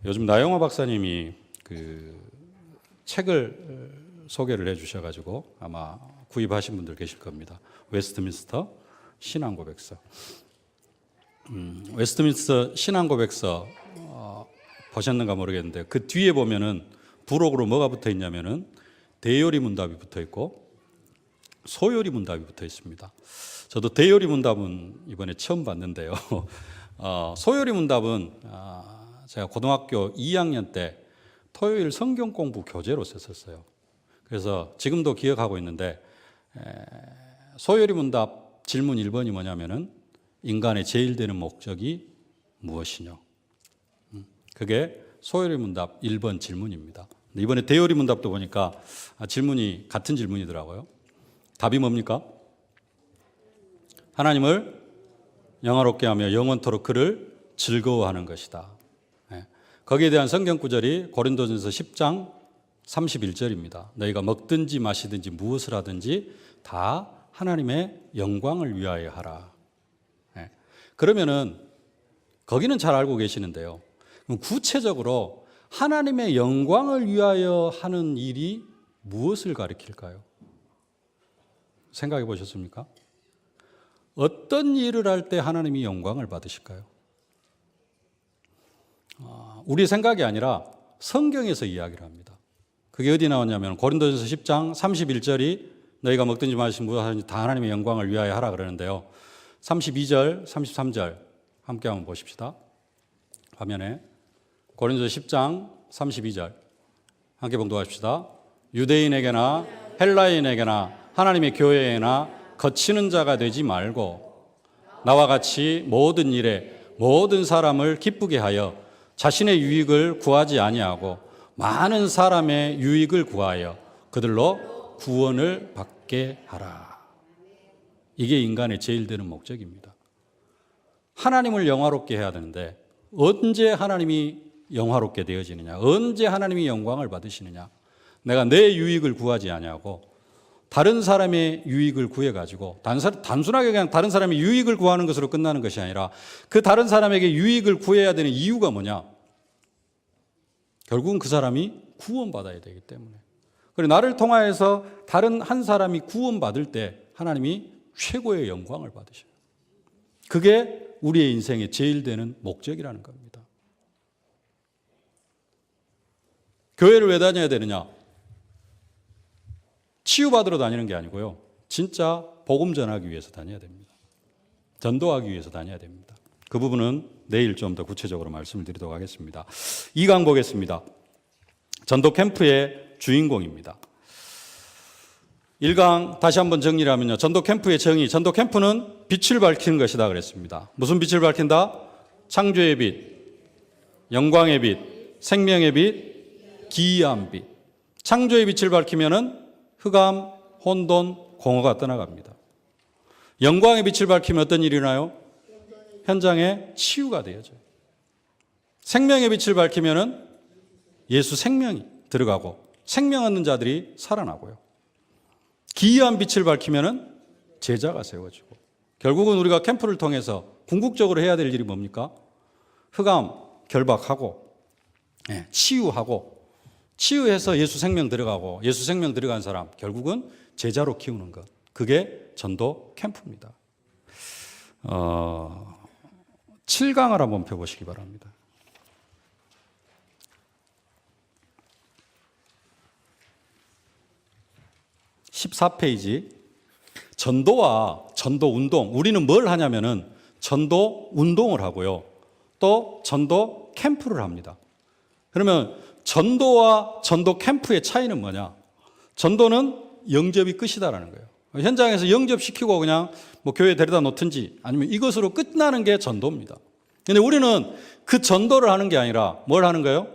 요즘 나영화 박사님이 그 책을 소개를 해 주셔가지고 아마 구입하신 분들 계실 겁니다. 웨스트민스터 신앙고백서. 웨스트민스터 신앙고백서 보셨는가 모르겠는데 그 뒤에 보면은 부록으로 뭐가 붙어 있냐면은 대요리 문답이 붙어 있고 소요리 문답이 붙어 있습니다. 저도 대요리 문답은 이번에 처음 봤는데요. 소요리 문답은 제가 고등학교 2학년 때 토요일 성경 공부 교재로 썼었어요. 그래서 지금도 기억하고 있는데 소요리 문답 질문 1번이 뭐냐면은 인간의 제일 되는 목적이 무엇이뇨? 그게 소요리 문답 1번 질문입니다. 이번에 대요리 문답도 보니까 질문이 같은 질문이더라고요. 답이 뭡니까? 하나님을 영화롭게 하며 영원토록 그를 즐거워하는 것이다. 거기에 대한 성경 구절이 고린도전서 10장 31절입니다. 너희가 먹든지 마시든지 무엇을 하든지 다 하나님의 영광을 위하여 하라. 그러면은 거기는 잘 알고 계시는데요. 그럼 구체적으로 하나님의 영광을 위하여 하는 일이 무엇을 가리킬까요? 생각해 보셨습니까? 어떤 일을 할 때 하나님이 영광을 받으실까요? 우리 생각이 아니라 성경에서 이야기를 합니다. 그게 어디 나왔냐면 고린도전서 10장 31절이 너희가 먹든지 마시든지 무엇을 하든지 다 하나님의 영광을 위하여 하라 그러는데요. 32절, 33절 함께 한번 보십시다. 화면에 고린도전서 10장 32절 함께 봉독합시다. 유대인에게나 헬라인에게나 하나님의 교회에나 거치는 자가 되지 말고 나와 같이 모든 일에 모든 사람을 기쁘게 하여 자신의 유익을 구하지 아니하고 많은 사람의 유익을 구하여 그들로 구원을 받게 하라. 이게 인간의 제일 되는 목적입니다. 하나님을 영화롭게 해야 되는데 언제 하나님이 영화롭게 되어지느냐? 언제 하나님이 영광을 받으시느냐? 내가 내 유익을 구하지 아니하고 다른 사람의 유익을 구해가지고 단순하게 그냥 다른 사람의 유익을 구하는 것으로 끝나는 것이 아니라 그 다른 사람에게 유익을 구해야 되는 이유가 뭐냐? 결국은 그 사람이 구원받아야 되기 때문에. 그리고 나를 통하여서 다른 한 사람이 구원받을 때 하나님이 최고의 영광을 받으셔요. 그게 우리의 인생의 제일 되는 목적이라는 겁니다. 교회를 왜 다녀야 되느냐? 치유받으러 다니는 게 아니고요. 진짜 복음 전하기 위해서 다녀야 됩니다. 전도하기 위해서 다녀야 됩니다. 그 부분은 내일 좀 더 구체적으로 말씀을 드리도록 하겠습니다. 2강 보겠습니다. 전도 캠프의 주인공입니다. 1강 다시 한번 정리를 하면요. 전도 캠프의 정의. 전도 캠프는 빛을 밝히는 것이다 그랬습니다. 무슨 빛을 밝힌다? 창조의 빛, 영광의 빛, 생명의 빛, 기이한 빛. 창조의 빛을 밝히면은 흑암, 혼돈, 공허가 떠나갑니다. 영광의 빛을 밝히면 어떤 일이 일어나요? 현장에 치유가 되어져요. 생명의 빛을 밝히면은 예수 생명이 들어가고 생명 얻는 자들이 살아나고요. 기이한 빛을 밝히면은 제자가 세워지고 결국은 우리가 캠프를 통해서 궁극적으로 해야 될 일이 뭡니까? 흑암 결박하고 치유하고 치유해서 예수 생명 들어가고 예수 생명 들어간 사람 결국은 제자로 키우는 것. 그게 전도 캠프입니다. 7강을 한번 펴보시기 바랍니다. 14페이지. 전도와 전도 운동. 우리는 뭘 하냐면은 전도 운동을 하고요. 또 전도 캠프를 합니다. 그러면 전도와 전도 캠프의 차이는 뭐냐? 전도는 영접이 끝이다라는 거예요. 현장에서 영접시키고 그냥 뭐 교회에 데려다 놓든지 아니면 이것으로 끝나는 게 전도입니다. 근데 우리는 그 전도를 하는 게 아니라 뭘 하는 거예요?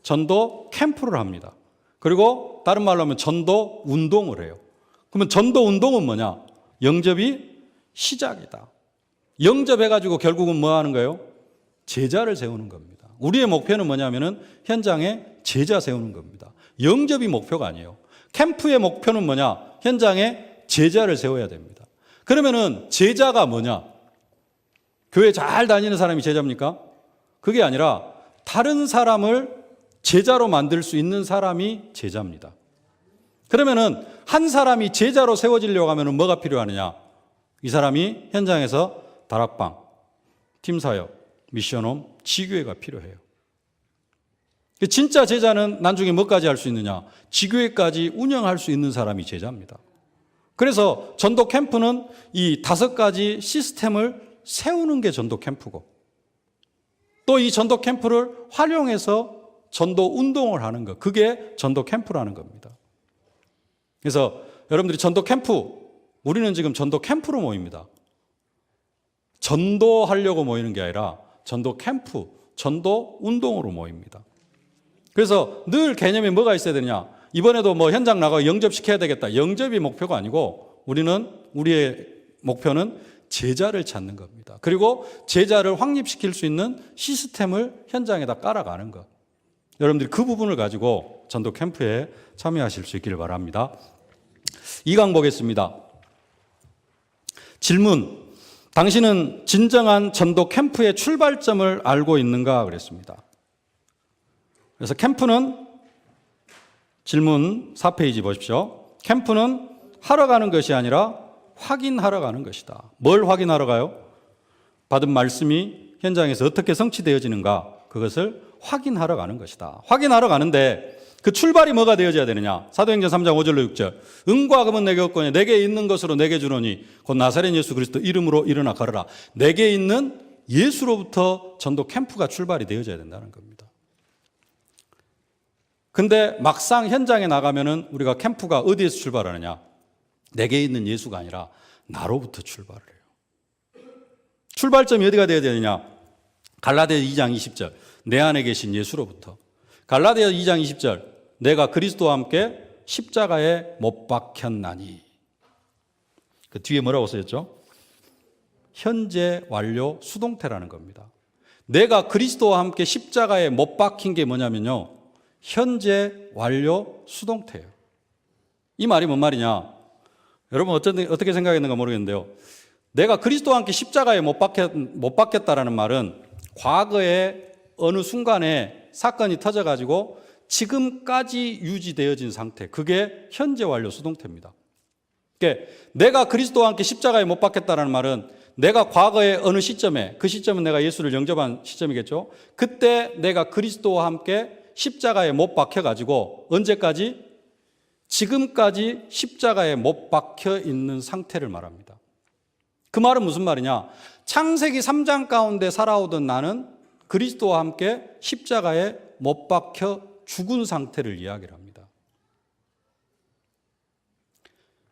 전도 캠프를 합니다. 그리고 다른 말로 하면 전도 운동을 해요. 그러면 전도 운동은 뭐냐? 영접이 시작이다. 영접해가지고 결국은 뭐 하는 거예요? 제자를 세우는 겁니다. 우리의 목표는 뭐냐면은 현장에 제자 세우는 겁니다. 영접이 목표가 아니에요. 캠프의 목표는 뭐냐? 현장에 제자를 세워야 됩니다. 그러면은 제자가 뭐냐? 교회 잘 다니는 사람이 제자입니까? 그게 아니라 다른 사람을 제자로 만들 수 있는 사람이 제자입니다. 그러면은 한 사람이 제자로 세워지려고 하면 뭐가 필요하느냐? 이 사람이 현장에서 다락방, 팀사역, 미션홈, 지교회가 필요해요. 진짜 제자는 나중에 뭐까지 할 수 있느냐? 지교회까지 운영할 수 있는 사람이 제자입니다. 그래서 전도 캠프는 이 5가지 시스템을 세우는 게 전도 캠프고, 또 이 전도 캠프를 활용해서 전도 운동을 하는 것, 그게 전도 캠프라는 겁니다. 그래서 여러분들이 전도 캠프, 우리는 지금 전도 캠프로 모입니다. 전도하려고 모이는 게 아니라 전도 캠프, 전도 운동으로 모입니다. 그래서 늘 개념에 뭐가 있어야 되느냐? 이번에도 뭐 현장 나가서 영접시켜야 되겠다. 영접이 목표가 아니고 우리의 목표는 제자를 찾는 겁니다. 그리고 제자를 확립시킬 수 있는 시스템을 현장에다 깔아가는 것. 여러분들이 그 부분을 가지고 전도 캠프에 참여하실 수 있기를 바랍니다. 2강 보겠습니다. 질문. 당신은 진정한 전도 캠프의 출발점을 알고 있는가? 그랬습니다. 그래서 캠프는, 질문 4페이지 보십시오. 캠프는 하러 가는 것이 아니라 확인하러 가는 것이다. 뭘 확인하러 가요? 받은 말씀이 현장에서 어떻게 성취되어지는가? 그것을 확인하러 가는 것이다. 확인하러 가는데 그 출발이 뭐가 되어져야 되느냐? 사도행전 3장 5절로 6절. 은과 금은 내게 없거니 내게 있는 것으로 내게 주노니 곧 나사렛 예수 그리스도 이름으로 일어나 걸어라. 내게 있는 예수로부터 전도 캠프가 출발이 되어져야 된다는 겁니다. 근데 막상 현장에 나가면은 우리가 캠프가 어디에서 출발하느냐? 내게 있는 예수가 아니라 나로부터 출발을 해요. 출발점이 어디가 되어야 되느냐? 갈라디아 2장 20절. 내 안에 계신 예수로부터. 갈라디아 2장 20절. 내가 그리스도와 함께 십자가에 못 박혔나니. 그 뒤에 뭐라고 써있죠? 현재 완료 수동태라는 겁니다. 내가 그리스도와 함께 십자가에 못 박힌 게 뭐냐면요, 현재 완료 수동태예요. 이 말이 뭔 말이냐? 여러분 어떻게 생각했는가 모르겠는데요, 내가 그리스도와 함께 십자가에 못 박혔다라는 말은 과거에 어느 순간에 사건이 터져가지고 지금까지 유지되어진 상태, 그게 현재 완료 수동태입니다. 그러니까 내가 그리스도와 함께 십자가에 못 박혔다라는 말은 내가 과거의 어느 시점에, 그 시점은 내가 예수를 영접한 시점이겠죠. 그때 내가 그리스도와 함께 십자가에 못 박혀가지고 언제까지? 지금까지 십자가에 못 박혀 있는 상태를 말합니다. 그 말은 무슨 말이냐? 창세기 3장 가운데 살아오던 나는 그리스도와 함께 십자가에 못 박혀 죽은 상태를 이야기를 합니다.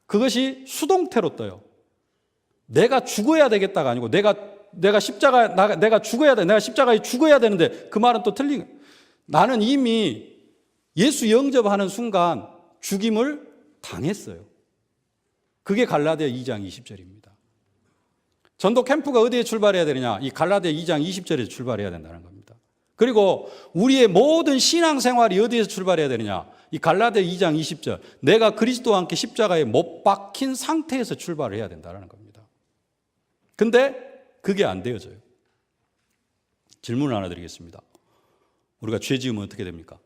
그것이 수동태로 떠요. 내가 죽어야 되겠다가 아니고 내가 죽어야 돼. 내가 십자가에 죽어야 되는데, 그 말은 또 틀린. 나는 이미 예수 영접하는 순간 죽임을 당했어요. 그게 갈라디아 2장 20절입니다. 전도 캠프가 어디에 출발해야 되느냐? 이 갈라디아 2장 20절에서 출발해야 된다는 겁니다. 그리고 우리의 모든 신앙생활이 어디에서 출발해야 되느냐? 이 갈라디아 2장 20절. 내가 그리스도와 함께 십자가에 못 박힌 상태에서 출발을 해야 된다는 겁니다. 근데 그게 안 되어져요. 질문을 하나 드리겠습니다. 우리가 죄 지으면 어떻게 됩니까?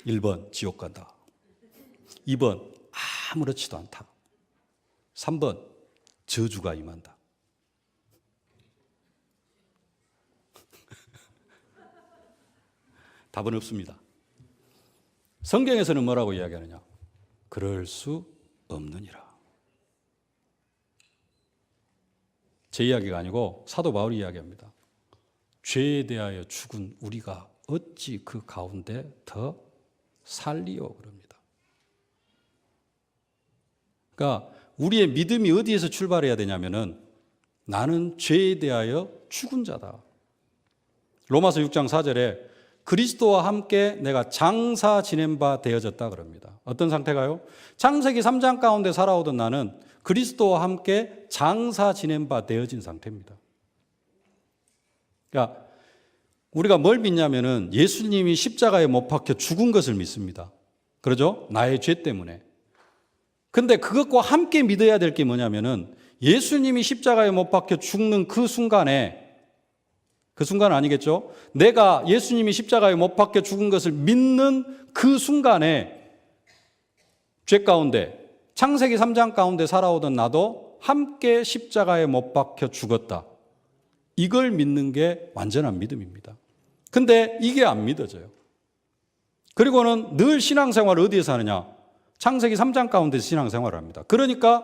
1번 지옥 간다. 2번 아무렇지도 않다. 3번 저주가 임한다. 답은 없습니다. 성경에서는 뭐라고 이야기하느냐? 그럴 수 없느니라. 제 이야기가 아니고 사도 바울이 이야기합니다. 죄에 대하여 죽은 우리가 어찌 그 가운데 더 살리오 그럽니다. 그러니까 우리의 믿음이 어디에서 출발해야 되냐면은 나는 죄에 대하여 죽은 자다. 로마서 6장 4절에 그리스도와 함께 내가 장사 지낸 바 되어졌다 그럽니다. 어떤 상태가요? 창세기 3장 가운데 살아오던 나는 그리스도와 함께 장사 지낸 바 되어진 상태입니다. 그러니까 우리가 뭘 믿냐면은 예수님이 십자가에 못 박혀 죽은 것을 믿습니다. 그러죠? 나의 죄 때문에. 근데 그것과 함께 믿어야 될 게 뭐냐면은 예수님이 십자가에 못 박혀 죽는 그 순간에 그 순간 아니겠죠? 내가 예수님이 십자가에 못 박혀 죽은 것을 믿는 그 순간에 죄 가운데, 창세기 3장 가운데 살아오던 나도 함께 십자가에 못 박혀 죽었다. 이걸 믿는 게 완전한 믿음입니다. 근데 이게 안 믿어져요. 그리고는 늘 신앙생활을 어디에서 하느냐? 창세기 3장 가운데서 신앙생활을 합니다. 그러니까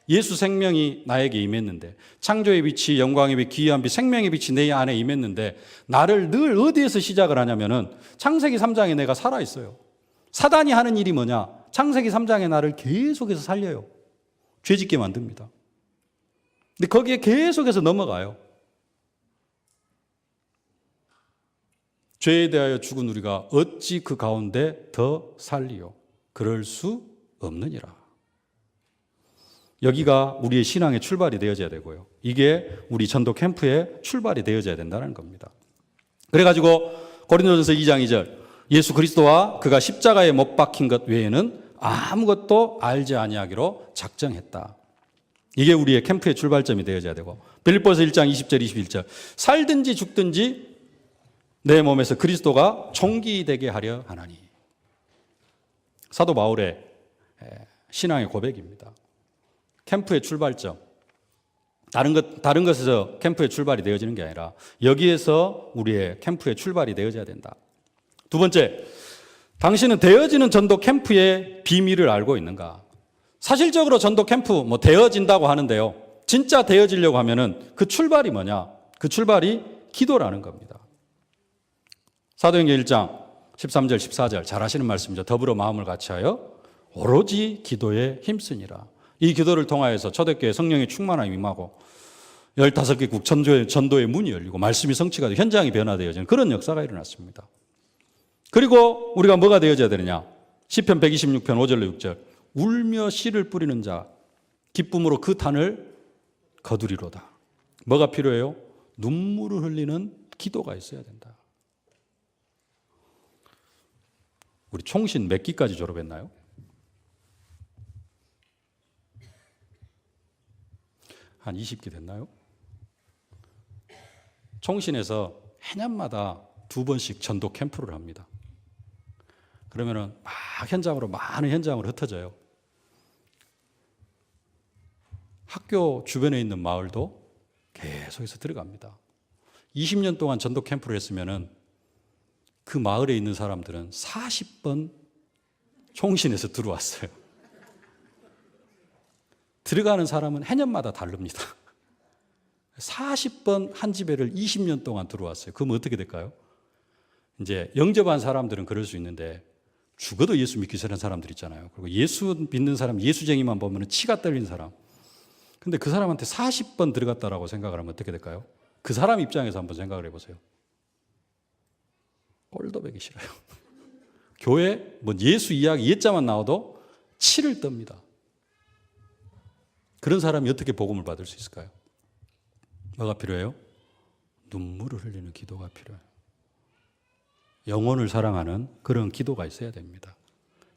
예수 생명이 나에게 임했는데, 창조의 빛이, 영광의 빛, 기이한 빛, 생명의 빛이 내 안에 임했는데, 나를 늘 어디에서 시작을 하냐면은 창세기 3장에 내가 살아있어요. 사단이 하는 일이 뭐냐? 창세기 3장에 나를 계속해서 살려요. 죄짓게 만듭니다. 근데 거기에 계속해서 넘어가요. 죄에 대하여 죽은 우리가 어찌 그 가운데 더 살리요? 그럴 수 없느니라. 여기가 우리의 신앙의 출발이 되어져야 되고요. 이게 우리 전도 캠프의 출발이 되어져야 된다는 겁니다. 그래가지고 고린도전서 2장 2절, 예수 그리스도와 그가 십자가에 못 박힌 것 외에는 아무것도 알지 아니하기로 작정했다. 이게 우리의 캠프의 출발점이 되어져야 되고, 빌립보서 1장 20절 21절, 살든지 죽든지 내 몸에서 그리스도가 종기되게 하려 하나니. 사도 바울의 신앙의 고백입니다. 캠프의 출발점, 다른 것에서 캠프의 출발이 되어지는 게 아니라 여기에서 우리의 캠프의 출발이 되어져야 된다. 두 번째, 당신은 되어지는 전도 캠프의 비밀을 알고 있는가? 사실적으로 전도 캠프 되어진다고 하는데요, 진짜 되어지려고 하면은 그 출발이 뭐냐? 그 출발이 기도라는 겁니다. 사도행전 1장 13절 14절 잘 아시는 말씀이죠. 더불어 마음을 같이하여 오로지 기도에 힘쓰니라. 이 기도를 통하여서 초대교회 성령의 충만함이 임하고 15개국 전도의 문이 열리고 말씀이 성취가 되고 현장이 변화되어지는 그런 역사가 일어났습니다. 그리고 우리가 뭐가 되어져야 되느냐? 시편 126편 5절로 6절, 울며 씨를 뿌리는 자 기쁨으로 그 탄을 거두리로다. 뭐가 필요해요? 눈물을 흘리는 기도가 있어야 된다. 우리 총신 몇 기까지 졸업했나요? 한 20기 됐나요? 총신에서 해년마다 2번씩 전도 캠프를 합니다. 그러면은 막 많은 현장으로 흩어져요. 학교 주변에 있는 마을도 계속해서 들어갑니다. 20년 동안 전도 캠프를 했으면은 그 마을에 있는 사람들은 40번 총신에서 들어왔어요. 들어가는 사람은 해년마다 다릅니다. 40번 한 집에를 20년 동안 들어왔어요. 그럼 어떻게 될까요? 이제 영접한 사람들은 그럴 수 있는데 죽어도 예수 믿기 싫은 사람들 있잖아요. 그리고 예수 믿는 사람, 예수쟁이만 보면 치가 떨리는 사람. 근데 그 사람한테 40번 들어갔다라고 생각을 하면 어떻게 될까요? 그 사람 입장에서 한번 생각을 해보세요. 꼴도 보기 싫어요. 교회 예수 이야기 옛자만 나와도 치를 떱니다. 그런 사람이 어떻게 복음을 받을 수 있을까요? 뭐가 필요해요? 눈물을 흘리는 기도가 필요해요. 영혼을 사랑하는 그런 기도가 있어야 됩니다.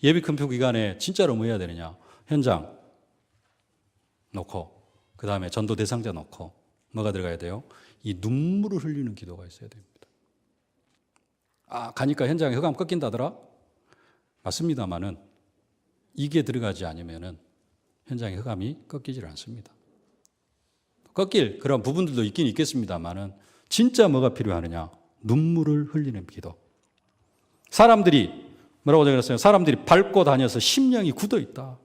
예비 캠프 기간에 진짜로 뭐 해야 되느냐? 현장 놓고, 그 다음에 전도 대상자 놓고, 뭐가 들어가야 돼요? 이 눈물을 흘리는 기도가 있어야 됩니다. 가니까 현장에 흑암 꺾인다더라? 맞습니다만은 이게 들어가지 않으면은 현장의 흑암이 꺾이질 않습니다. 꺾일 그런 부분들도 있긴 있겠습니다만은 진짜 뭐가 필요하느냐? 눈물을 흘리는 기도. 사람들이 뭐라고 적었어요? 사람들이 밟고 다녀서 심령이 굳어 있다.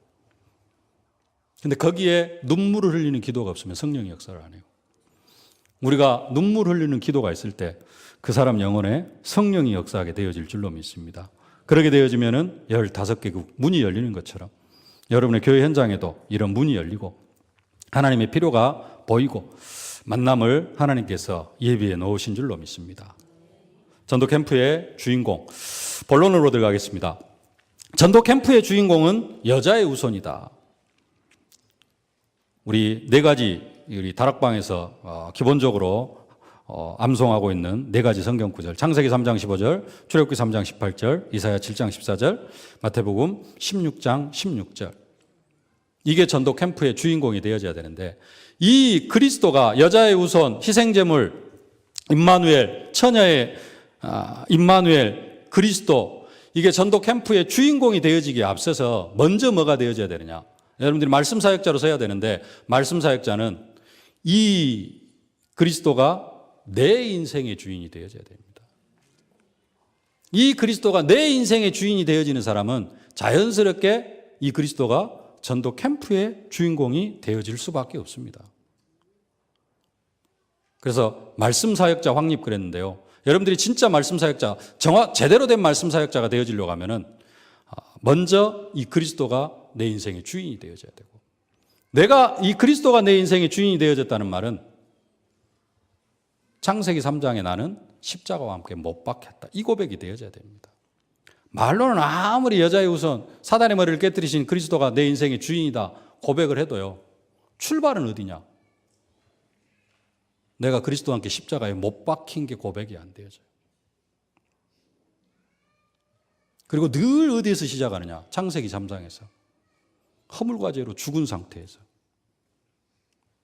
근데 거기에 눈물을 흘리는 기도가 없으면 성령이 역사를 안 해요. 우리가 눈물 흘리는 기도가 있을 때 그 사람 영혼에 성령이 역사하게 되어질 줄로 믿습니다. 그렇게 되어지면은 15개국 문이 열리는 것처럼 여러분의 교회 현장에도 이런 문이 열리고 하나님의 필요가 보이고 만남을 하나님께서 예비해 놓으신 줄로 믿습니다. 전도 캠프의 주인공, 본론으로 들어가겠습니다. 전도 캠프의 주인공은 여자의 우선이다. 우리 4가지 우리 다락방에서 기본적으로 암송하고 있는 4가지 성경 구절, 창세기 3장 15절, 출애굽기 3장 18절, 이사야 7장 14절, 마태복음 16장 16절. 이게 전도 캠프의 주인공이 되어져야 되는데, 이 그리스도가 여자의 우선, 희생제물, 임마누엘, 처녀의 임마누엘, 그리스도, 이게 전도 캠프의 주인공이 되어지기에 앞서서 먼저 뭐가 되어져야 되느냐? 여러분들이 말씀 사역자로 서야 되는데, 말씀 사역자는 이 그리스도가 내 인생의 주인이 되어져야 됩니다. 이 그리스도가 내 인생의 주인이 되어지는 사람은 자연스럽게 이 그리스도가 전도 캠프의 주인공이 되어질 수밖에 없습니다. 그래서 말씀 사역자 확립 그랬는데요. 여러분들이 진짜 말씀 사역자, 제대로 된 말씀 사역자가 되어지려고 하면은 먼저 이 그리스도가 내 인생의 주인이 되어져야 되고, 내가 이 그리스도가 내 인생의 주인이 되어졌다는 말은 창세기 3장에 나는 십자가와 함께 못 박혔다, 이 고백이 되어져야 됩니다. 말로는 아무리 여자의 우선, 사단의 머리를 깨뜨리신 그리스도가 내 인생의 주인이다 고백을 해도요, 출발은 어디냐? 내가 그리스도와 함께 십자가에 못 박힌 게 고백이 안 되어져요. 그리고 늘 어디에서 시작하느냐? 창세기 3장에서 허물과 죄로 죽은 상태에서,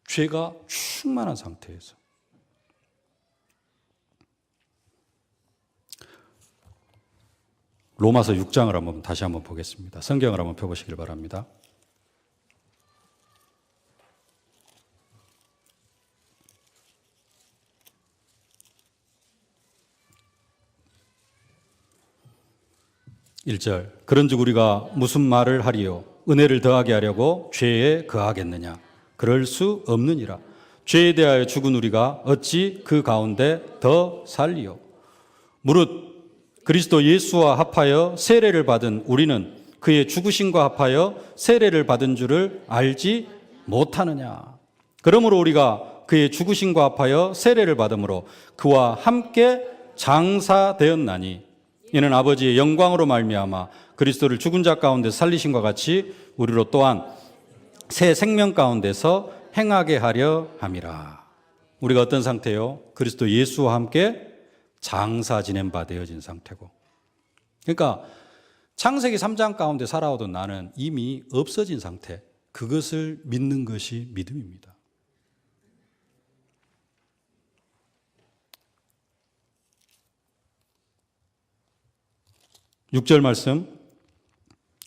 죄가 충만한 상태에서. 로마서 6장을 다시 한번 보겠습니다. 성경을 한번 펴보시길 바랍니다. (1절) 그런즉 우리가 무슨 말을 하리요? 은혜를 더하게 하려고 죄에 거하겠느냐? 그럴 수 없느니라. 죄에 대하여 죽은 우리가 어찌 그 가운데 더 살리요? 무릇 그리스도 예수와 합하여 세례를 받은 우리는 그의 죽으심과 합하여 세례를 받은 줄을 알지 못하느냐? 그러므로 우리가 그의 죽으심과 합하여 세례를 받음으로 그와 함께 장사되었나니, 이는 아버지의 영광으로 말미암아 그리스도를 죽은 자 가운데 살리심과 같이 우리로 또한 새 생명 가운데서 행하게 하려 함이라. 우리가 어떤 상태요? 그리스도 예수와 함께 장사 지낸 바 되어진 상태고, 그러니까 창세기 3장 가운데 살아오던 나는 이미 없어진 상태, 그것을 믿는 것이 믿음입니다. (6절) 말씀,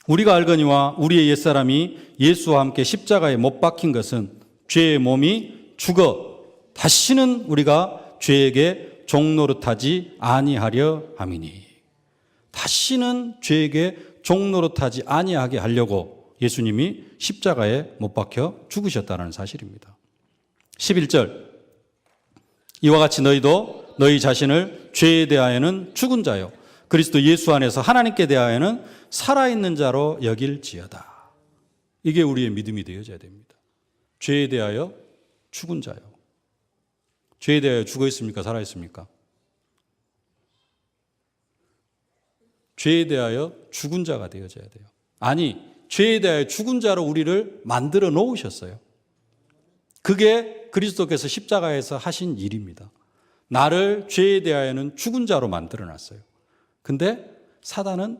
우리가 알거니와 우리의 옛사람이 예수와 함께 십자가에 못 박힌 것은 죄의 몸이 죽어 다시는 우리가 죄에게 종노릇하지 아니하려 함이니. 다시는 죄에게 종노릇하지 아니하게 하려고 예수님이 십자가에 못 박혀 죽으셨다는 사실입니다. (11절) 이와 같이 너희도 너희 자신을 죄에 대하여는 죽은 자요 그리스도 예수 안에서 하나님께 대하여는 살아있는 자로 여길지어다. 이게 우리의 믿음이 되어져야 됩니다. 죄에 대하여 죽은 자요. 죄에 대하여 죽어 있습니까? 살아 있습니까? 죄에 대하여 죽은 자가 되어져야 돼요. 아니, 죄에 대하여 죽은 자로 우리를 만들어 놓으셨어요. 그게 그리스도께서 십자가에서 하신 일입니다. 나를 죄에 대하여는 죽은 자로 만들어 놨어요. 근데 사단은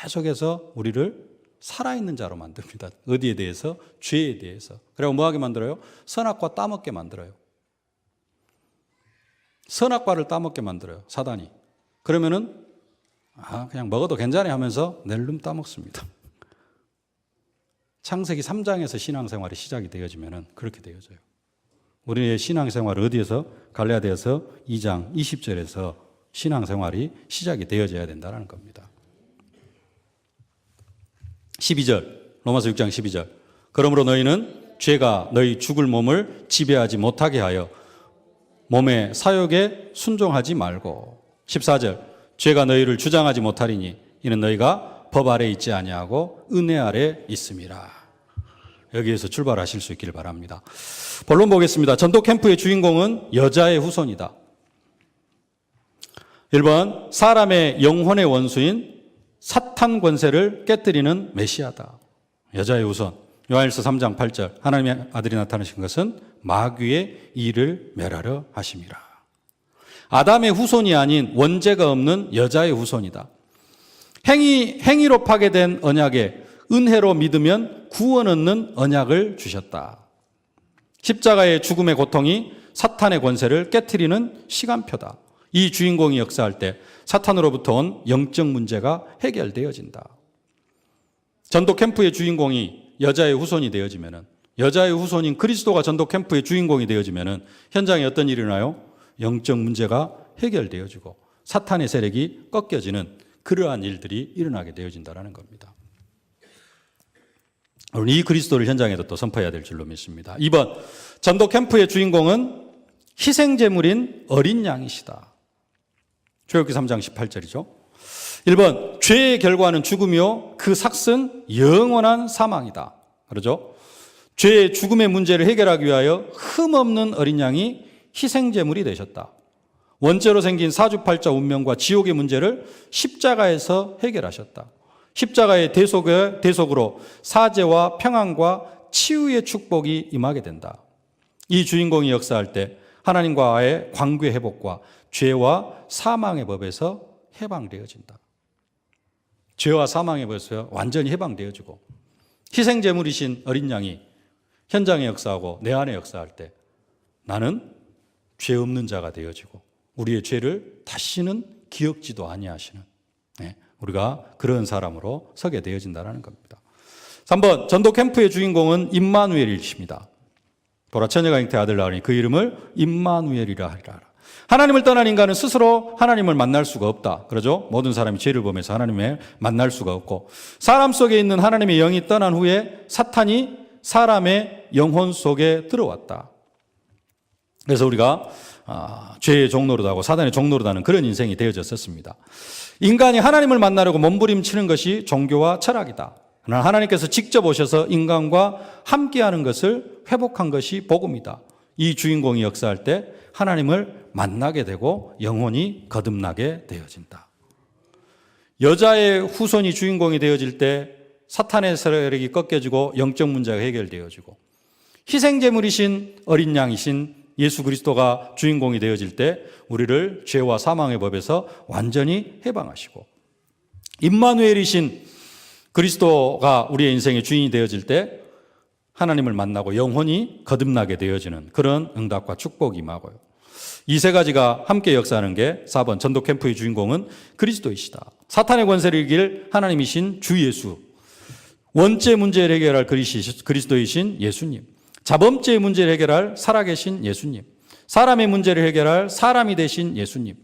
계속해서 우리를 살아있는 자로 만듭니다. 어디에 대해서? 죄에 대해서. 그리고 뭐하게 만들어요? 선악과 따먹게 만들어요. 선악과를 따먹게 만들어요, 사단이. 그러면은 그냥 먹어도 괜찮아 하면서 낼름 따먹습니다. 창세기 3장에서 신앙생활이 시작이 되어지면은 그렇게 되어져요. 우리의 신앙생활을 어디에서? 갈라디아서 2장 20절에서 신앙생활이 시작이 되어져야 된다는 겁니다. 12절, 로마서 6장 12절. 그러므로 너희는 죄가 너희 죽을 몸을 지배하지 못하게 하여 몸의 사욕에 순종하지 말고. 14절, 죄가 너희를 주장하지 못하리니 이는 너희가 법 아래 있지 아니하고 은혜 아래 있음이라. 여기에서 출발하실 수 있기를 바랍니다. 본론 보겠습니다. 전도 캠프의 주인공은 여자의 후손이다. 1번, 사람의 영혼의 원수인 사탄 권세를 깨뜨리는 메시아다. 여자의 후손. 요한일서 3장 8절. 하나님의 아들이 나타나신 것은 마귀의 일을 멸하려 하심이라. 아담의 후손이 아닌 원죄가 없는 여자의 후손이다. 행위로 파괴된 언약에 은혜로 믿으면 구원 얻는 언약을 주셨다. 십자가의 죽음의 고통이 사탄의 권세를 깨트리는 시간표다. 이 주인공이 역사할 때 사탄으로부터 온 영적 문제가 해결되어진다. 전도 캠프의 주인공이 여자의 후손이 되어지면은, 여자의 후손인 그리스도가 전도 캠프의 주인공이 되어지면은 현장에 어떤 일이 일어나요? 영적 문제가 해결되어지고 사탄의 세력이 꺾여지는 그러한 일들이 일어나게 되어진다는 겁니다. 이 그리스도를 현장에도 또 선포해야 될 줄로 믿습니다. 2번, 전도 캠프의 주인공은 희생제물인 어린 양이시다. 출애굽기 3장 18절이죠. 1번, 죄의 결과는 죽음이요 그 삭은 영원한 사망이다. 그러죠? 죄의 죽음의 문제를 해결하기 위하여 흠없는 어린 양이 희생제물이 되셨다. 원죄로 생긴 사주팔자 운명과 지옥의 문제를 십자가에서 해결하셨다. 십자가의 대속으로 사죄와 평안과 치유의 축복이 임하게 된다. 이 주인공이 역사할 때 하나님과의 관계 회복과 죄와 사망의 법에서 해방되어진다. 죄와 사망의 법에서 완전히 해방되어지고 희생제물이신 어린 양이 현장에 역사하고 내 안에 역사할 때 나는 죄 없는 자가 되어지고 우리의 죄를 다시는 기억지도 아니하시는 우리가 그런 사람으로 서게 되어진다는 겁니다. 3번, 전도 캠프의 주인공은 임마누엘이십니다. 보라, 처녀가 잉태 아들 낳으니 그 이름을 임마누엘이라 하리라. 하나님을 떠난 인간은 스스로 하나님을 만날 수가 없다. 그러죠? 모든 사람이 죄를 범해서 하나님을 만날 수가 없고, 사람 속에 있는 하나님의 영이 떠난 후에 사탄이 사람의 영혼 속에 들어왔다. 그래서 우리가 죄의 종노릇하고 사단의 종노릇하는 그런 인생이 되어졌었습니다. 인간이 하나님을 만나려고 몸부림치는 것이 종교와 철학이다. 그러나 하나님께서 직접 오셔서 인간과 함께하는 것을 회복한 것이 복음이다. 이 주인공이 역사할 때 하나님을 만나게 되고 영혼이 거듭나게 되어진다. 여자의 후손이 주인공이 되어질 때 사탄의 세력이 꺾여지고 영적 문제가 해결되어지고, 희생제물이신 어린 양이신 예수 그리스도가 주인공이 되어질 때 우리를 죄와 사망의 법에서 완전히 해방하시고, 임마누엘이신 그리스도가 우리의 인생의 주인이 되어질 때 하나님을 만나고 영혼이 거듭나게 되어지는 그런 응답과 축복이 임하고요. 이 세 가지가 함께 역사하는 게 4번, 전도 캠프의 주인공은 그리스도이시다. 사탄의 권세를 이길 하나님이신 주 예수, 원죄 문제를 해결할 그리스도이신 예수님, 자범죄의 문제를 해결할 살아계신 예수님, 사람의 문제를 해결할 사람이 되신 예수님,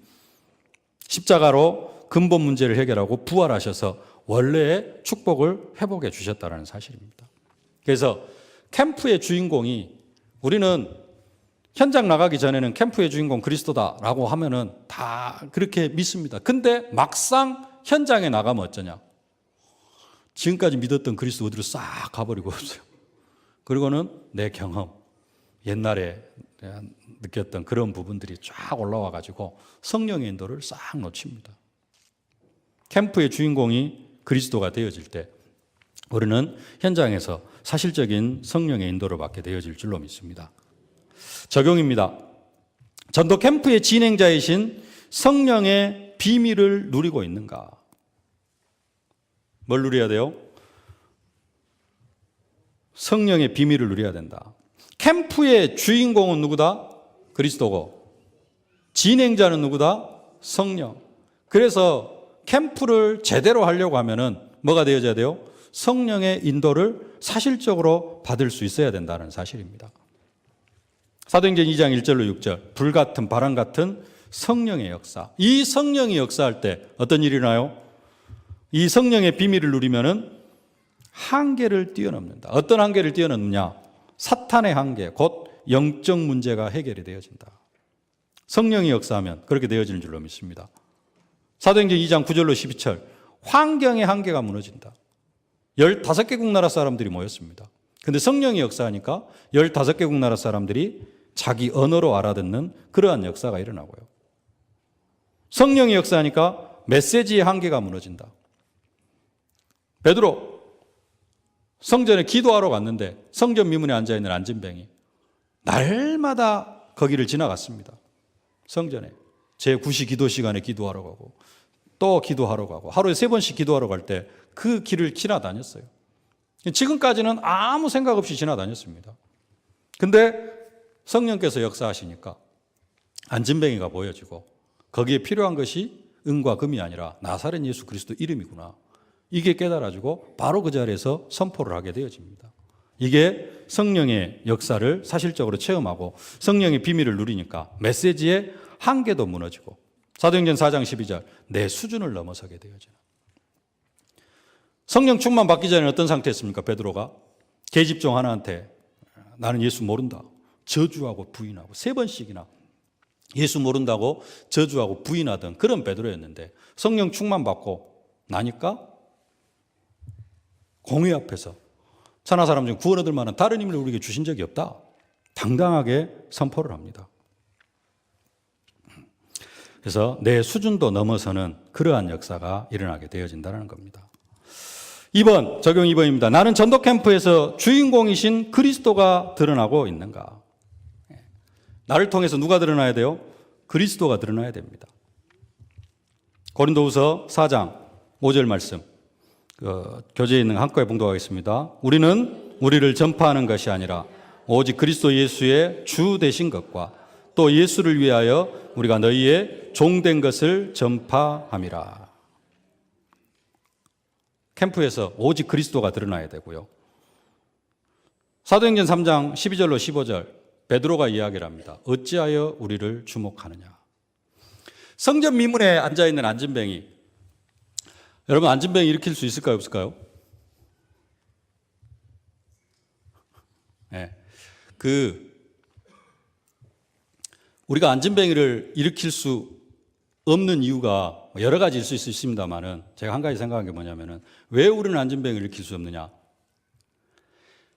십자가로 근본 문제를 해결하고 부활하셔서 원래의 축복을 회복해 주셨다는 사실입니다. 그래서 캠프의 주인공이, 우리는 현장 나가기 전에는 캠프의 주인공 그리스도다라고 하면은 다 그렇게 믿습니다. 근데 막상 현장에 나가면 어쩌냐? 지금까지 믿었던 그리스도 어디로 싹 가버리고 없어요. 그리고는 내 경험, 옛날에 느꼈던 그런 부분들이 쫙 올라와 가지고 성령의 인도를 싹 놓칩니다. 캠프의 주인공이 그리스도가 되어질 때 우리는 현장에서 사실적인 성령의 인도를 받게 되어질 줄로 믿습니다. 적용입니다. 전도 캠프의 진행자이신 성령의 비밀을 누리고 있는가? 뭘 누려야 돼요? 성령의 비밀을 누려야 된다. 캠프의 주인공은 누구다? 그리스도고, 진행자는 누구다? 성령. 그래서 캠프를 제대로 하려고 하면은 뭐가 되어져야 돼요? 성령의 인도를 사실적으로 받을 수 있어야 된다는 사실입니다. 사도행전 2장 1절로 6절, 불같은 바람 같은 성령의 역사. 이 성령이 역사할 때 어떤 일이 일어나요? 이 성령의 비밀을 누리면은 한계를 뛰어넘는다. 어떤 한계를 뛰어넘느냐? 사탄의 한계, 곧 영적 문제가 해결이 되어진다. 성령이 역사하면 그렇게 되어지는 줄로 믿습니다. 사도행전 2장 9절로 12절, 환경의 한계가 무너진다. 15개국 나라 사람들이 모였습니다. 근데 성령이 역사하니까 15개국 나라 사람들이 자기 언어로 알아듣는 그러한 역사가 일어나고요. 성령이 역사하니까 메시지의 한계가 무너진다. 베드로 성전에 기도하러 갔는데 성전 미문에 앉아있는 안진뱅이 날마다 거기를 지나갔습니다. 성전에 제9시 기도 시간에 기도하러 가고 또 기도하러 가고 하루에 3번씩 기도하러 갈 때 그 길을 지나다녔어요. 지금까지는 아무 생각 없이 지나다녔습니다. 근데 성령께서 역사하시니까 안진뱅이가 보여지고 거기에 필요한 것이 은과 금이 아니라 나사렛 예수 그리스도 이름이구나. 이게 깨달아지고 바로 그 자리에서 선포를 하게 되어집니다. 이게 성령의 역사를 사실적으로 체험하고 성령의 비밀을 누리니까 메시지의 한계도 무너지고 사도행전 4장 12절 내 수준을 넘어서게 되어지는. 성령 충만 받기 전에 어떤 상태였습니까? 베드로가 계집종 하나한테 나는 예수 모른다 저주하고 부인하고 3번씩이나 예수 모른다고 저주하고 부인하던 그런 베드로였는데 성령 충만 받고 나니까 공회 앞에서 천하 사람 중 구원 얻을 만한 다른 힘을 우리에게 주신 적이 없다. 당당하게 선포를 합니다. 그래서 내 수준도 넘어서는 그러한 역사가 일어나게 되어진다는 겁니다. 2번, 적용 2번입니다. 나는 전도 캠프에서 주인공이신 그리스도가 드러나고 있는가? 나를 통해서 누가 드러나야 돼요? 그리스도가 드러나야 됩니다. 고린도후서 4장 5절 말씀 교재에 있는 한꺼에 봉독하겠습니다. 우리는 우리를 전파하는 것이 아니라 오직 그리스도 예수의 주 되신 것과 또 예수를 위하여 우리가 너희의 종된 것을 전파함이라. 캠프에서 오직 그리스도가 드러나야 되고요. 사도행전 3장 12절로 15절 베드로가 이야기를 합니다. 어찌하여 우리를 주목하느냐. 성전 미문에 앉아있는 안진뱅이, 여러분 안진뱅이 일으킬 수 있을까요? 없을까요? 네. 우리가 안진뱅이를 일으킬 수 없는 이유가 여러 가지일 수 있습니다만은 제가 한 가지 생각한 게 뭐냐면은 왜 우리는 안진뱅이를 일으킬 수 없느냐.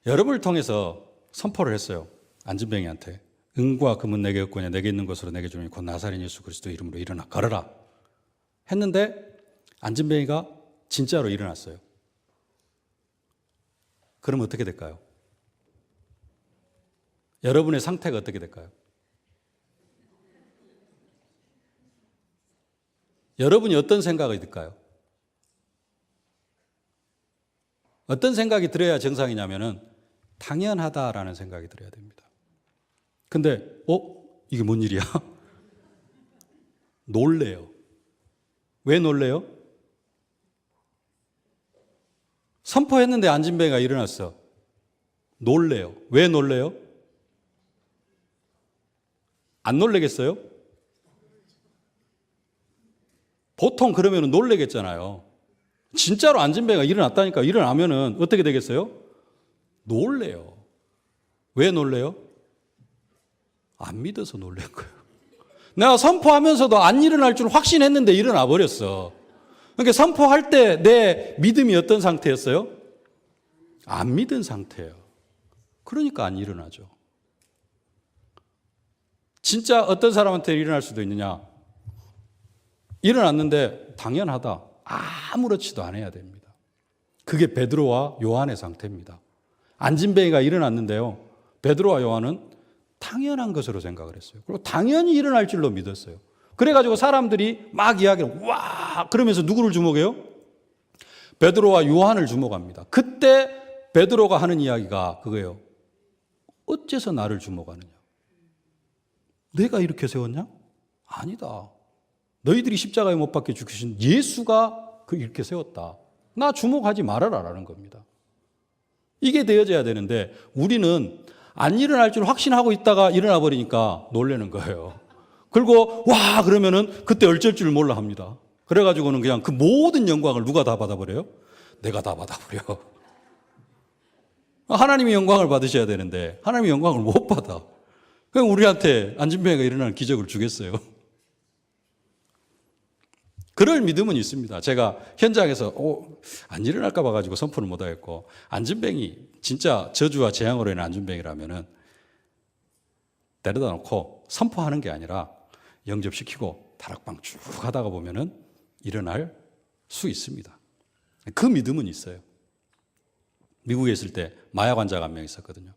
여러분을 통해서 선포를 했어요. 안진뱅이한테 은과 금은 내게 없거냐 내게 있는 것으로 내게 주니 곧 나사렛 예수 그리스도 이름으로 일어나 걸어라 했는데 안진뱅이가 진짜로 일어났어요. 그럼 어떻게 될까요? 여러분의 상태가 어떻게 될까요? 여러분이 어떤 생각이 들까요? 어떤 생각이 들어야 정상이냐면은 당연하다라는 생각이 들어야 됩니다. 근데 이게 뭔 일이야? 놀래요. 왜 놀래요? 선포했는데 안진뱅이가 일어났어. 놀래요. 왜 놀래요? 안 놀래겠어요? 보통 그러면 놀래겠잖아요. 진짜로 안진뱅이가 일어났다니까. 일어나면은 어떻게 되겠어요? 놀래요. 왜 놀래요? 안 믿어서 놀란 거예요. 내가 선포하면서도 안 일어날 줄 확신했는데 일어나 버렸어. 그러니까 선포할 때 내 믿음이 어떤 상태였어요? 안 믿은 상태예요. 그러니까 안 일어나죠. 진짜 어떤 사람한테 일어날 수도 있느냐? 일어났는데 당연하다. 아무렇지도 않아야 됩니다. 그게 베드로와 요한의 상태입니다. 안진뱅이가 일어났는데요. 베드로와 요한은 당연한 것으로 생각을 했어요. 그리고 당연히 일어날 줄로 믿었어요. 그래가지고 사람들이 막 이야기를 와 그러면서 누구를 주목해요? 베드로와 요한을 주목합니다. 그때 베드로가 하는 이야기가 그거예요. 어째서 나를 주목하느냐? 내가 이렇게 세웠냐? 아니다. 너희들이 십자가에 못 박혀 죽으신 예수가 이렇게 세웠다. 나 주목하지 말아라라는 겁니다. 이게 되어져야 되는데 우리는 안 일어날 줄 확신하고 있다가 일어나 버리니까 놀라는 거예요. 그리고 와 그러면은 그때 어쩔 줄 몰라 합니다. 그래가지고는 그냥 그 모든 영광을 누가 다 받아버려요? 내가 다 받아버려. 하나님이 영광을 받으셔야 되는데 하나님이 영광을 못 받아. 그럼 우리한테 안진뱅이가 일어나는 기적을 주겠어요? 그럴 믿음은 있습니다. 제가 현장에서 안 일어날까 봐가지고 선포를 못하겠고 안진뱅이 진짜 저주와 재앙으로 인한 안진뱅이라면은 데려다 놓고 선포하는 게 아니라 영접시키고 다락방 쭉 하다가 보면은 일어날 수 있습니다. 그 믿음은 있어요. 미국에 있을 때 마약 환자가 한 명 있었거든요.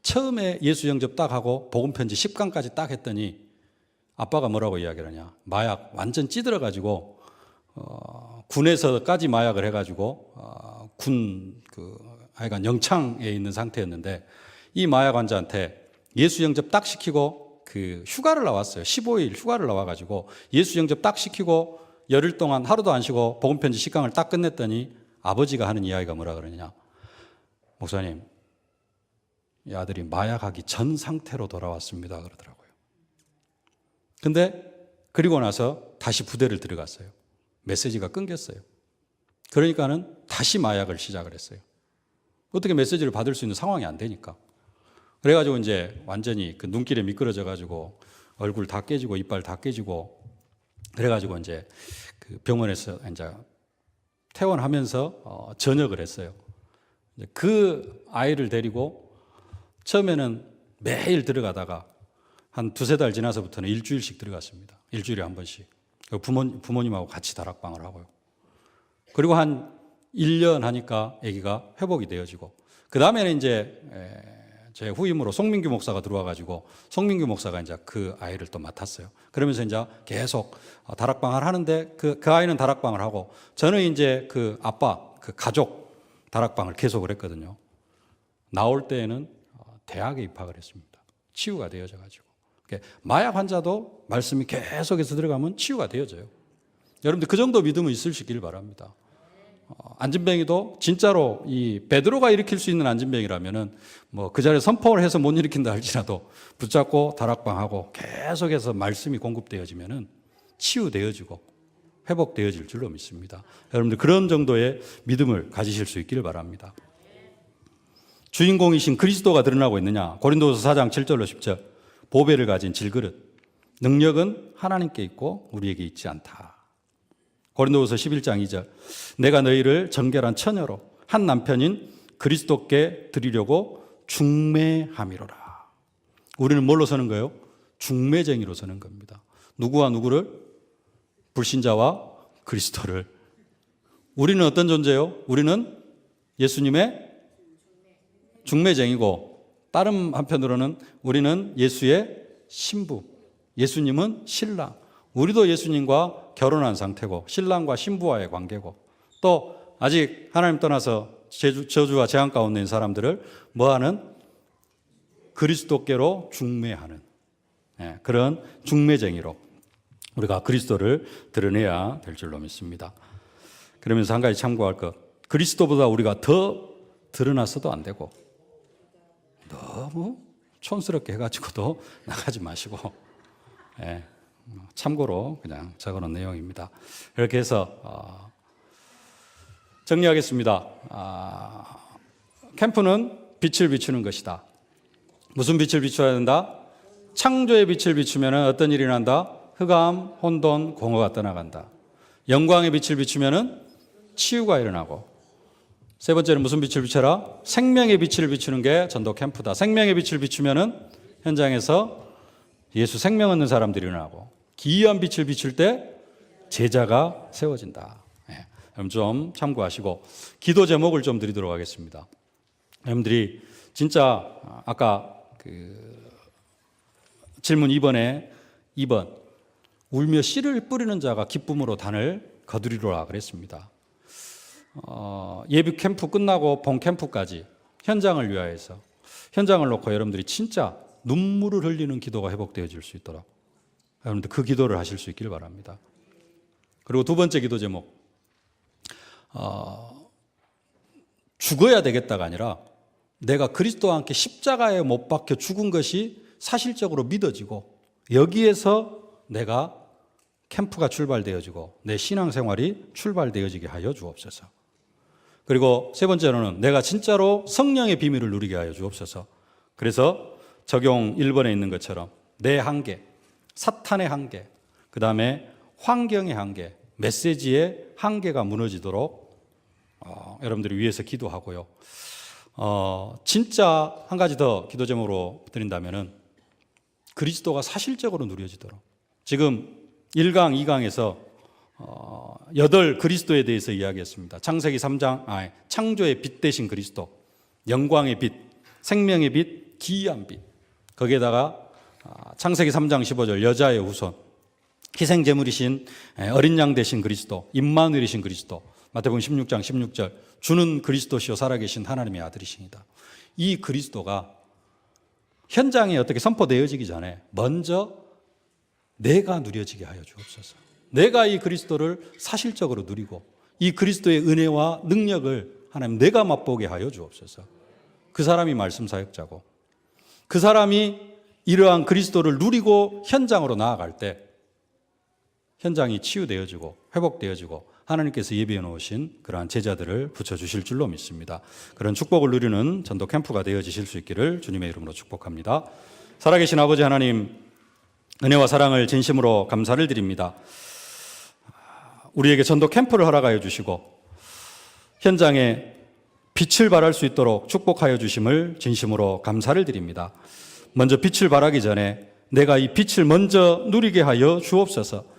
처음에 예수 영접 딱 하고 복음 편지 10강까지 딱 했더니 아빠가 뭐라고 이야기를 하냐. 마약 완전 찌들어가지고 군에서까지 마약을 해가지고 하여간 영창에 있는 상태였는데 이 마약 환자한테 예수 영접 딱 시키고 그 휴가를 나왔어요. 15일 휴가를 나와가지고 예수 영접 딱 시키고 열흘 동안 하루도 안 쉬고 복음편지 식강을 딱 끝냈더니 아버지가 하는 이야기가 뭐라 그러느냐. 목사님, 이 아들이 마약하기 전 상태로 돌아왔습니다 그러더라고요. 근데 그리고 나서 다시 부대를 들어갔어요. 메시지가 끊겼어요. 그러니까는 다시 마약을 시작을 했어요. 어떻게 메시지를 받을 수 있는 상황이 안 되니까. 그래가지고 이제 완전히 그 눈길에 미끄러져 가지고 얼굴 다 깨지고 이빨 다 깨지고 그래가지고 이제 그 병원에서 이제 퇴원하면서 전역을 했어요. 그 아이를 데리고 처음에는 매일 들어가다가 한 두세 달 지나서부터는 일주일씩 들어갔습니다. 일주일에 한 번씩. 부모님하고 같이 다락방을 하고요. 그리고 한 1년 하니까 아기가 회복이 되어지고 그 다음에는 이제 제 후임으로 송민규 목사가 들어와가지고 송민규 목사가 이제 그 아이를 또 맡았어요. 그러면서 이제 계속 다락방을 하는데 그 아이는 다락방을 하고 저는 이제 그 아빠, 그 가족 다락방을 계속을 했거든요. 나올 때에는 대학에 입학을 했습니다. 치유가 되어져가지고. 마약 환자도 말씀이 계속해서 들어가면 치유가 되어져요. 여러분들 그 정도 믿음은 있으시길 바랍니다. 안진뱅이도 진짜로 이 베드로가 일으킬 수 있는 안진뱅이라면은 뭐 그 자리에 선포를 해서 못 일으킨다 할지라도 붙잡고 다락방하고 계속해서 말씀이 공급되어지면은 치유되어지고 회복되어질 줄로 믿습니다. 여러분들 그런 정도의 믿음을 가지실 수 있기를 바랍니다. 주인공이신 그리스도가 드러나고 있느냐? 고린도서 4장 7절로 10절. 보배를 가진 질그릇. 능력은 하나님께 있고 우리에게 있지 않다. 고린도후서 11장 2절. 내가 너희를 정결한 처녀로 한 남편인 그리스도께 드리려고 중매함이로라. 우리는 뭘로 서는 거예요? 중매쟁이로 서는 겁니다. 누구와 누구를? 불신자와 그리스도를. 우리는 어떤 존재요? 우리는 예수님의 중매쟁이고 다른 한편으로는 우리는 예수의 신부, 예수님은 신랑. 우리도 예수님과 결혼한 상태고 신랑과 신부와의 관계고 또 아직 하나님 떠나서 저주와 재앙 가운데 있는 사람들을 뭐하는? 그리스도께로 중매하는 그런 중매쟁이로 우리가 그리스도를 드러내야 될 줄로 믿습니다. 그러면서 한 가지 참고할 것. 그리스도보다 우리가 더 드러나서도 안 되고 너무 촌스럽게 해가지고도 나가지 마시고 참고로 그냥 적어놓은 내용입니다. 이렇게 해서 정리하겠습니다. 캠프는 빛을 비추는 것이다. 무슨 빛을 비춰야 된다? 창조의 빛을 비추면 어떤 일이 난다? 흑암, 혼돈, 공허가 떠나간다. 영광의 빛을 비추면 치유가 일어나고 세 번째는 무슨 빛을 비춰라? 생명의 빛을 비추는 게 전도 캠프다. 생명의 빛을 비추면 현장에서 예수 생명 얻는 사람들이 일어나고 기이한 빛을 비출 때 제자가 세워진다. 여러분 좀 참고하시고 기도 제목을 좀 드리도록 하겠습니다. 여러분들이 진짜 아까 그 질문 2번에 2번 울며 씨를 뿌리는 자가 기쁨으로 단을 거두리로라 그랬습니다. 예비 캠프 끝나고 본 캠프까지 현장을 위하여서 현장을 놓고 여러분들이 진짜 눈물을 흘리는 기도가 회복되어질 수 있도록 여러분들 그 기도를 하실 수 있기를 바랍니다. 그리고 두 번째 기도 제목 죽어야 되겠다가 아니라 내가 그리스도와 함께 십자가에 못 박혀 죽은 것이 사실적으로 믿어지고 여기에서 내가 캠프가 출발되어지고 내 신앙생활이 출발되어지게 하여 주옵소서. 그리고 세 번째로는 내가 진짜로 성령의 비밀을 누리게 하여 주옵소서. 그래서 적용 1번에 있는 것처럼 내 한계, 사탄의 한계, 그 다음에 환경의 한계, 메시지의 한계가 무너지도록 여러분들이 위해서 기도하고요. 진짜 한 가지 더 기도 제목으로 드린다면은 그리스도가 사실적으로 누려지도록 지금 1강, 2강에서 8 그리스도에 대해서 이야기했습니다. 창세기 3장, 창조의 빛 대신 그리스도, 영광의 빛, 생명의 빛, 기이한 빛. 거기에다가 창세기 3장 15절 여자의 후손, 희생제물이신 어린 양 대신 그리스도, 임마누엘이신 그리스도, 마태복음 16장 16절 주는 그리스도시요 살아계신 하나님의 아들이십니다. 이 그리스도가 현장에 어떻게 선포되어지기 전에 먼저 내가 누려지게 하여 주옵소서. 내가 이 그리스도를 사실적으로 누리고 이 그리스도의 은혜와 능력을 하나님 내가 맛보게 하여 주옵소서. 그 사람이 말씀 사역자고 그 사람이 이러한 그리스도를 누리고 현장으로 나아갈 때 현장이 치유되어지고 회복되어지고 하나님께서 예비해 놓으신 그러한 제자들을 붙여주실 줄로 믿습니다. 그런 축복을 누리는 전도 캠프가 되어지실 수 있기를 주님의 이름으로 축복합니다. 살아계신 아버지 하나님, 은혜와 사랑을 진심으로 감사를 드립니다. 우리에게 전도 캠프를 허락하여 주시고 현장에 빛을 발할 수 있도록 축복하여 주심을 진심으로 감사를 드립니다. 먼저 빛을 발하기 전에 내가 이 빛을 먼저 누리게 하여 주옵소서.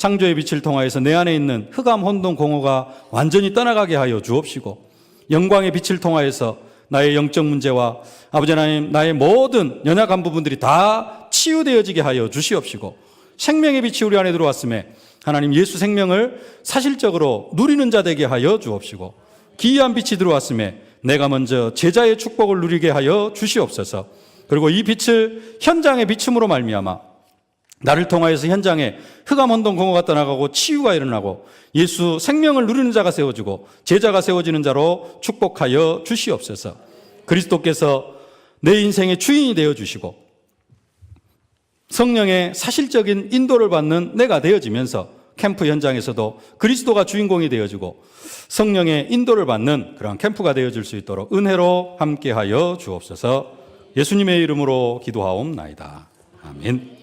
창조의 빛을 통하여서 내 안에 있는 흑암, 혼돈, 공허가 완전히 떠나가게 하여 주옵시고 영광의 빛을 통하여서 나의 영적 문제와 아버지 하나님 나의 모든 연약한 부분들이 다 치유되어지게 하여 주시옵시고 생명의 빛이 우리 안에 들어왔음에 하나님 예수 생명을 사실적으로 누리는 자 되게 하여 주옵시고 기이한 빛이 들어왔음에 내가 먼저 제자의 축복을 누리게 하여 주시옵소서. 그리고 이 빛을 현장에 비춤으로 말미암아 나를 통하여서 현장에 흑암, 혼돈, 공허가 떠나가고 치유가 일어나고 예수 생명을 누리는 자가 세워지고 제자가 세워지는 자로 축복하여 주시옵소서. 그리스도께서 내 인생의 주인이 되어주시고 성령의 사실적인 인도를 받는 내가 되어지면서 캠프 현장에서도 그리스도가 주인공이 되어지고 성령의 인도를 받는 그런 캠프가 되어질 수 있도록 은혜로 함께하여 주옵소서. 예수님의 이름으로 기도하옵나이다. 아멘.